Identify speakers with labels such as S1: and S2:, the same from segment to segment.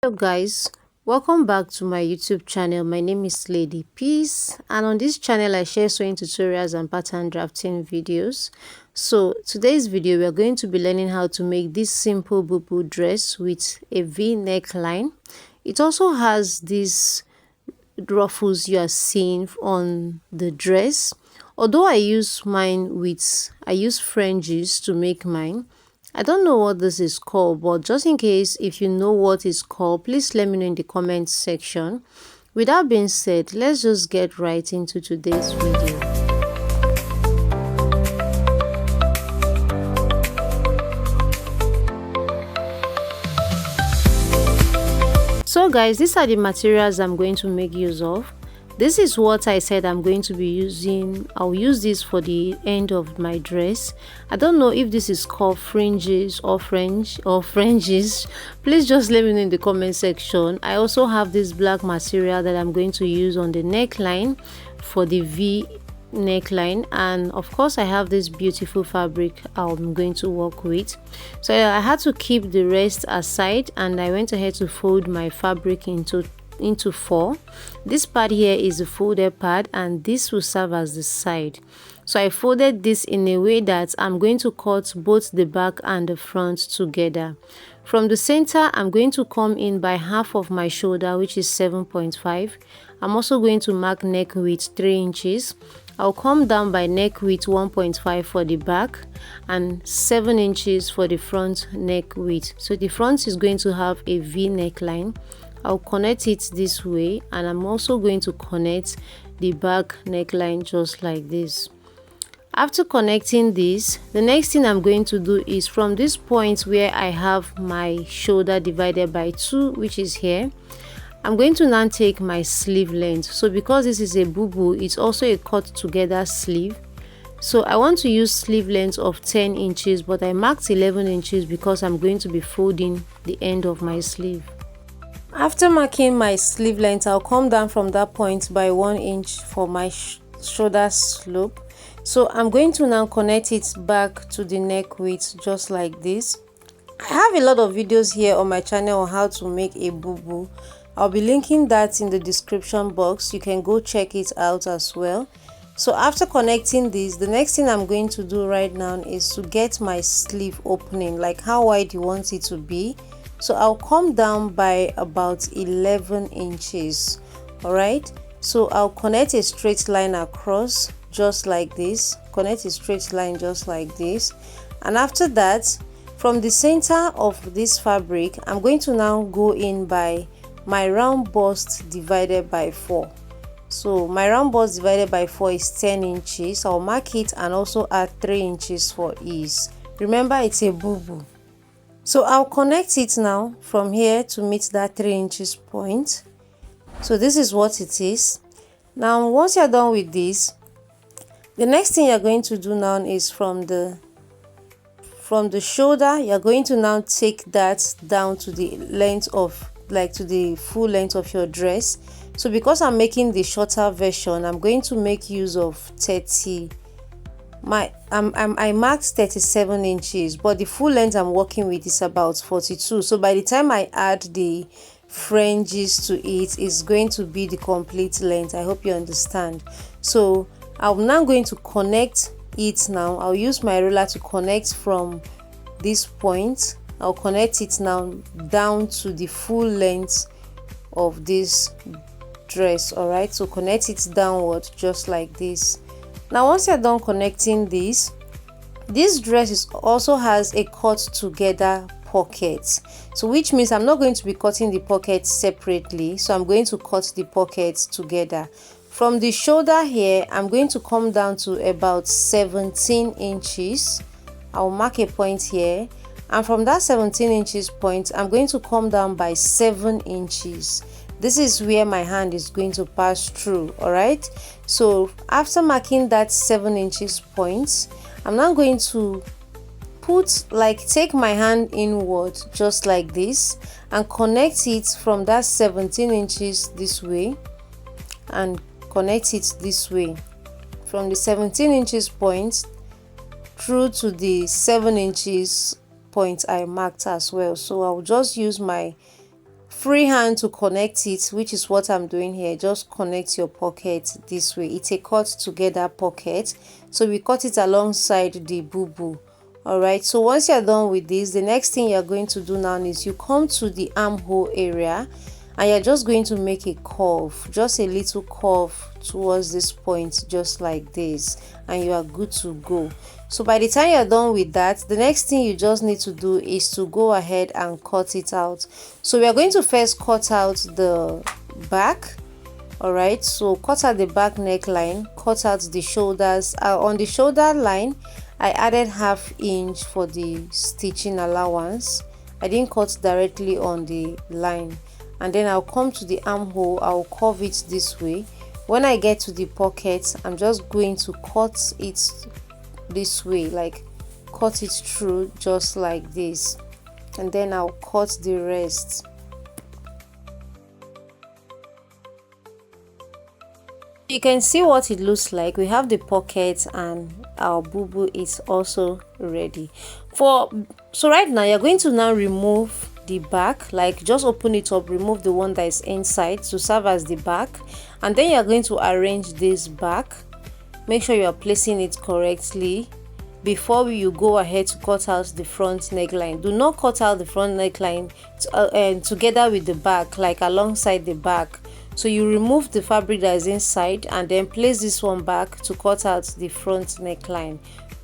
S1: Hello guys, welcome back to my YouTube channel. My name is Lady Peace, and on this channel I share sewing tutorials and pattern drafting videos. So today's video we are going to be learning how to make this simple bubu dress with a V neckline. It also has these ruffles you are seeing on the dress. Although I use fringes to make mine. I don't know what this is called, but just in case if you know what it's called, please let me know in the comment section. With that being said, let's just get right into today's video. So guys, these are the materials I'm going to make use of. This is what I said I'm going to be using. I'll use this for the end of my dress. I don't know if this is called fringes or fringes. Please just let me know in the comment section. I also have this black material that I'm going to use on the neckline for the V neckline, and of course I have this beautiful fabric I'm going to work with. So I had to keep the rest aside, and I went ahead to fold my fabric into four. This part here is the folded part, and this will serve as the side. So I folded this in a way that I'm going to cut both the back and the front together. From the center, I'm going to come in by half of my shoulder, which is 7.5. I'm also going to mark neck width 3 inches. I'll come down by neck width 1.5 for the back and 7 inches for the front neck width. So the front is going to have a V neckline. I'll connect it this way, and I'm also going to connect the back neckline just like this. After connecting this, the next thing I'm going to do is from this point where I have my shoulder divided by 2, which is here, I'm going to now take my sleeve length. So because this is a bubu, it's also a cut together sleeve. So I want to use sleeve length of 10 inches, but I marked 11 inches because I'm going to be folding the end of my sleeve. After marking my sleeve length, I'll come down from that point by 1 inch for my shoulder slope. So I'm going to now connect it back to the neck width just like this. I have a lot of videos here on my channel on how to make a bubu. I'll be linking that in the description box. You can go check it out as well. So after connecting this, the next thing I'm going to do right now is to get my sleeve opening, like how wide you want it to be. So I'll come down by about 11 inches. All right, so I'll connect a straight line across just like this. Connect a straight line just like this, and after that, from the center of this fabric, I'm going to now go in by my round bust divided by 4. So my round bust divided by 4 is 10 inches. I'll mark it and also add 3 inches for ease. Remember, it's a bubu. So I'll connect it now from here to meet that 3 inches point. So this is what it is. Now once you're done with this, the next thing you're going to do now is from the shoulder, you're going to now take that down to the length of, like, to the full length of your dress. So because I'm making the shorter version, I'm going to make use of 30. I marked 37 inches, but the full length I'm working with is about 42. So by the time I add the fringes to it, it's going to be the complete length. I hope you understand. So I'm now going to connect it now. I'll use my ruler to connect from this point. I'll connect it now down to the full length of this dress. All right, so connect it downward just like this. Now once you're done connecting this dress also has a cut together pocket, so which means I'm not going to be cutting the pockets separately. So I'm going to cut the pockets together. From the shoulder here, I'm going to come down to about 17 inches. I'll mark a point here, and from that 17 inches point, I'm going to come down by 7 inches. This is where my hand is going to pass through. All right, so after marking that 7 inches point, I'm now going to take my hand inward just like this and connect it from that 17 inches this way, and connect it this way from the 17 inches point through to the 7 inches point I marked as well. So I'll just use my free hand to connect it, which is what I'm doing here. Just connect your pocket this way. It's a cut together pocket, so we cut it alongside the bubu. Alright, so once you're done with this, the next thing you're going to do now is you come to the armhole area and you're just going to make a curve, just a little curve towards this point, just like this, and you are good to go. So by the time you're done with that, the next thing you just need to do is to go ahead and cut it out. So we are going to first cut out the back. Alright, so cut out the back neckline, cut out the shoulders. On the shoulder line, I added ½ inch for the stitching allowance. I didn't cut directly on the line. And then I'll come to the armhole, I'll curve it this way. When I get to the pocket, I'm just going to cut it this way, like cut it through just like this, and then I'll cut the rest. You can see what it looks like. We have the pocket and our bubu is also ready. So right now you're going to now remove the back, like just open it up, remove the one that is inside to serve as the back, and then you're going to arrange this back. Make sure you are placing it correctly before you go ahead to cut out the front neckline. Do not cut out the front neckline together with the back, like alongside the back. So you remove the fabric that is inside and then place this one back to cut out the front neckline.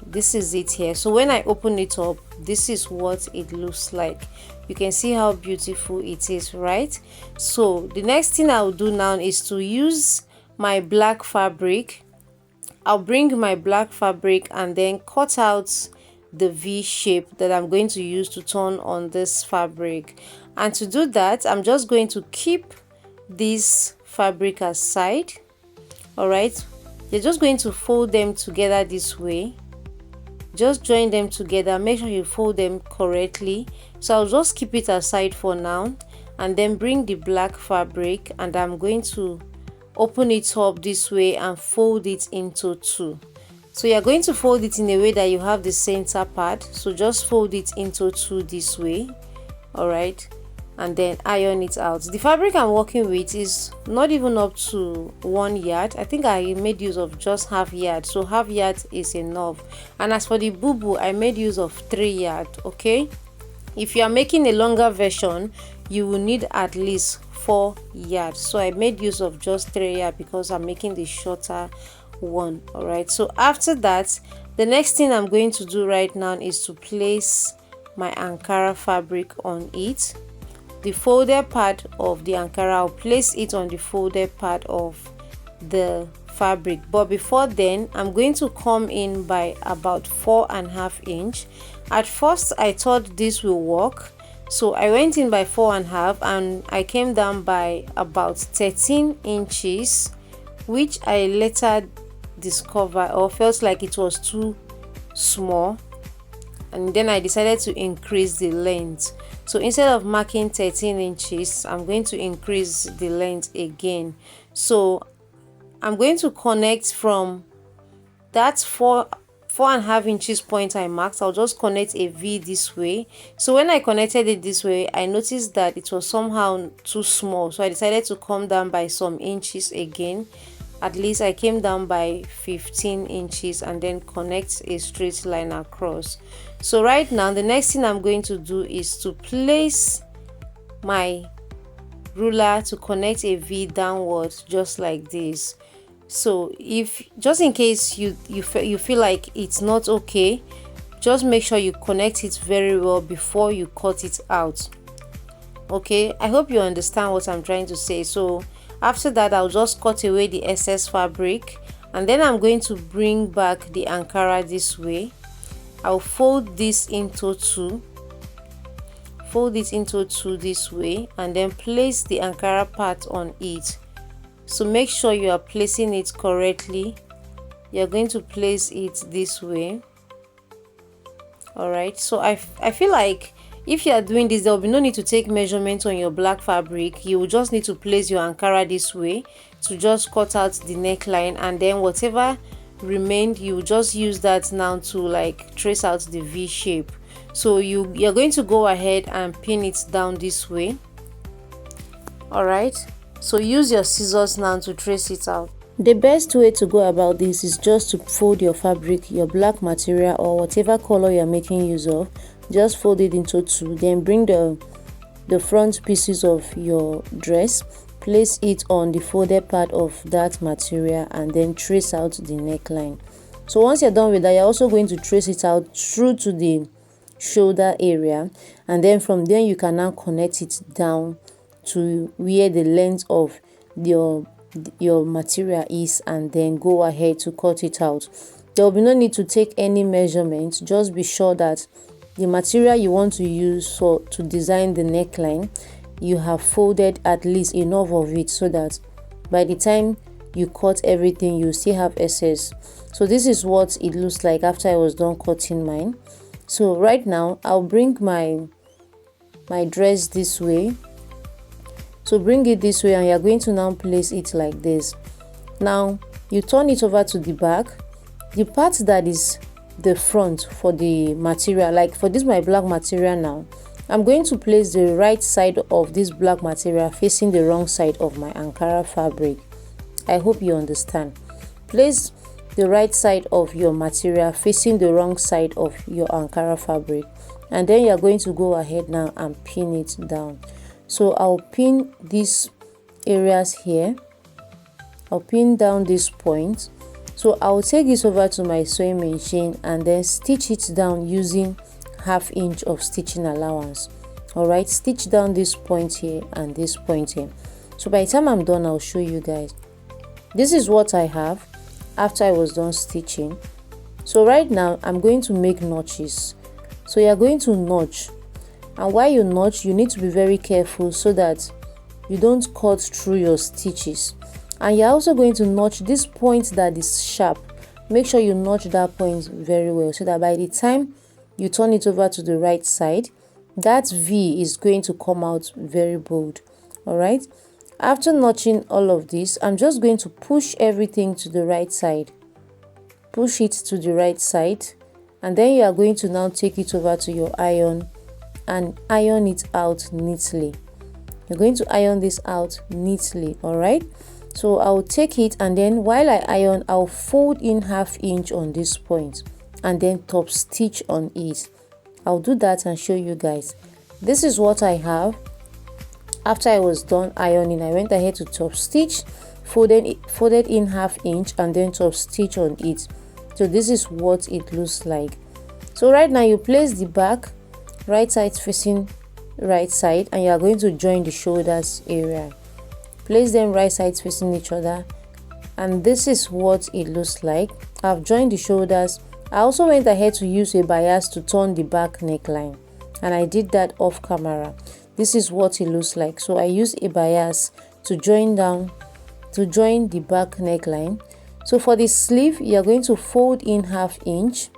S1: This is it here. So when I open it up, this is what it looks like. You can see how beautiful it is, right? So the next thing I'll do now is to use my black fabric. I'll bring my black fabric and then cut out the V shape that I'm going to use to turn on this fabric. And to do that, I'm just going to keep this fabric aside. All right, you're just going to fold them together this way. Just join them together, make sure you fold them correctly. So I'll just keep it aside for now and then bring the black fabric and I'm going to open it up this way and fold it into two. So you're going to fold it in a way that you have the center part, so just fold it into two this way. All right, and then iron it out. The fabric I'm working with is not even up to 1 yard. I think I made use of just ½ yard, so ½ yard is enough. And as for the bubu, I made use of 3 yard. Okay, if you are making a longer version, you will need at least 4 yards. So I made use of just 3 yards because I'm making the shorter one. All right, so after that, the next thing I'm going to do right now is to place my Ankara fabric on it. The folded part of the Ankara, I'll place it on the folded part of the fabric, but before then I'm going to come in by about 4½ inch. At first I thought this will work, so I went in by 4½ and I came down by about 13 inches, which I later discovered or felt like it was too small, and then I decided to increase the length. So instead of marking 13 inches, I'm going to increase the length again. So I'm going to connect from that 4½ inches point I marked. I'll just connect a V this way. So when I connected it this way, I noticed that it was somehow too small, so I decided to come down by some inches again. At least I came down by 15 inches and then connect a straight line across. So right now the next thing I'm going to do is to place my ruler to connect a V downwards, just like this. So if just in case you feel like it's not okay, just make sure you connect it very well before you cut it out. Okay, I hope you understand what I'm trying to say. So after that, I'll just cut away the excess fabric and then I'm going to bring back the Ankara this way. I'll fold this into two, fold it into two this way, and then place the Ankara part on it. So make sure you are placing it correctly. You're going to place it this way. All right, so I feel like if you are doing this, there will be no need to take measurements on your black fabric. You will just need to place your Ankara this way to just cut out the neckline, and then whatever remained, you just use that now to like trace out the V shape. So you're going to go ahead and pin it down this way. All right, so use your scissors now to trace it out. The best way to go about this is just to fold your fabric, your black material or whatever color you're making use of. Just fold it into two, then bring the front pieces of your dress, place it on the folded part of that material, and then trace out the neckline. So once you're done with that, you're also going to trace it out through to the shoulder area, and then from there you can now connect it down to where the length of your material is, and then go ahead to cut it out. There will be no need to take any measurements. Just be sure that the material you want to use to design the neckline, you have folded at least enough of it so that by the time you cut everything, you still have excess. So this is what it looks like after I was done cutting mine. So right now I'll bring my dress this way. So bring it this way, and you're going to now place it like this. Now you turn it over to the back. The part that is the front for the material, like for this my black material, now I'm going to place the right side of this black material facing the wrong side of my Ankara fabric. I hope you understand. Place the right side of your material facing the wrong side of your Ankara fabric, and then you're going to go ahead now and pin it down. So I'll pin these areas here. I'll pin down this point. So I'll take this over to my sewing machine and then stitch it down using 1/2 inch of stitching allowance. All right, stitch down this point here and this point here. So by the time I'm done, I'll show you guys. This is what I have after I was done stitching. So right now I'm going to make notches. So you're going to notch, and while you notch, you need to be very careful so that you don't cut through your stitches. And you're also going to notch this point that is sharp. Make sure you notch that point very well so that by the time you turn it over to the right side, that V is going to come out very bold. All right, after notching all of this, I'm just going to push everything to the right side. Push it to the right side, and then you are going to now take it over to your iron and iron it out neatly. You're going to iron this out neatly. All right, so I'll take it, and then while I iron, I'll fold in 1/2 inch on this point and then top stitch on it. I'll do that and show you guys. This is what I have after I was done ironing. I went ahead to top stitch, folded in 1/2 inch, and then top stitch on it. So this is what it looks like. So right now you place the back, right side facing right side, and you are going to join the shoulders area. Place them right sides facing each other, and this is what it looks like. I've joined the shoulders. I also went ahead to use a bias to turn the back neckline, and I did that off camera. This is what it looks like. So I use a bias to join the back neckline. So for the sleeve, you're going to fold in 1/2 inch.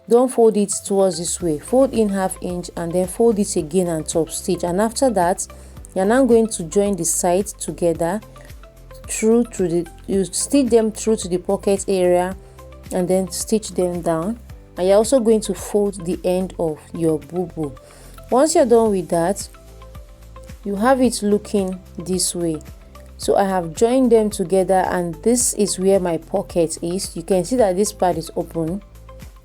S1: Don't fold it towards this way. Fold in 1/2 inch and then fold it again and top stitch. And after that, you're now going to join the sides together you stitch them through to the pocket area and then stitch them down. And you're also going to fold the end of your bubu. Once you're done with that, you have it looking this way. So I have joined them together, and this is where my pocket is. You can see that this part is open.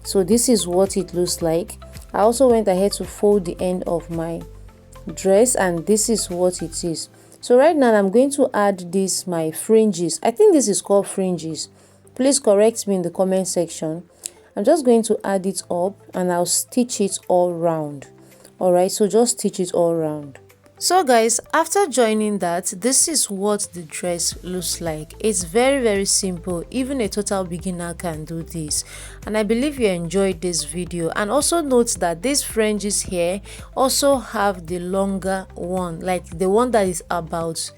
S1: So this is what it looks like. I also went ahead to fold the end of my dress, and this is what it is. So right now I'm going to add my fringes. I think this is called fringes. Please correct me in the comment section. I'm just going to add it up, and I'll stitch it all round. All right, so just stitch it all round. So guys, after joining that, this is what the dress looks like. It's very simple. Even a total beginner can do this, and I believe you enjoyed this video. And also note that these fringes here also have the longer one, like the one that is about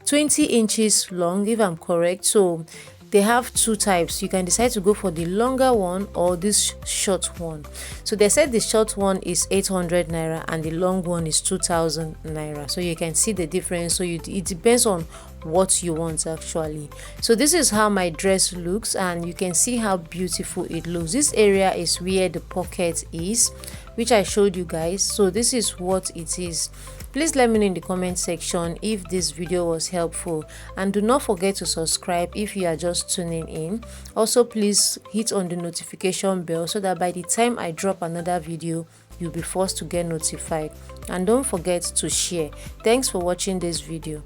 S1: 20 inches long, if I'm correct. So they have two types. You can decide to go for the longer one or this short one. So they said the short one is 800 naira and the long one is 2000 naira. So you can see the difference. So it depends on what you want actually. So this is how my dress looks, and you can see how beautiful it looks. This area is where the pocket is, which I showed you guys. So this is what it is. Please let me know in the comment section if this video was helpful, and do not forget to subscribe if you are just tuning in. Also, please hit on the notification bell so that by the time I drop another video, you'll be forced to get notified. And don't forget to share. Thanks for watching this video.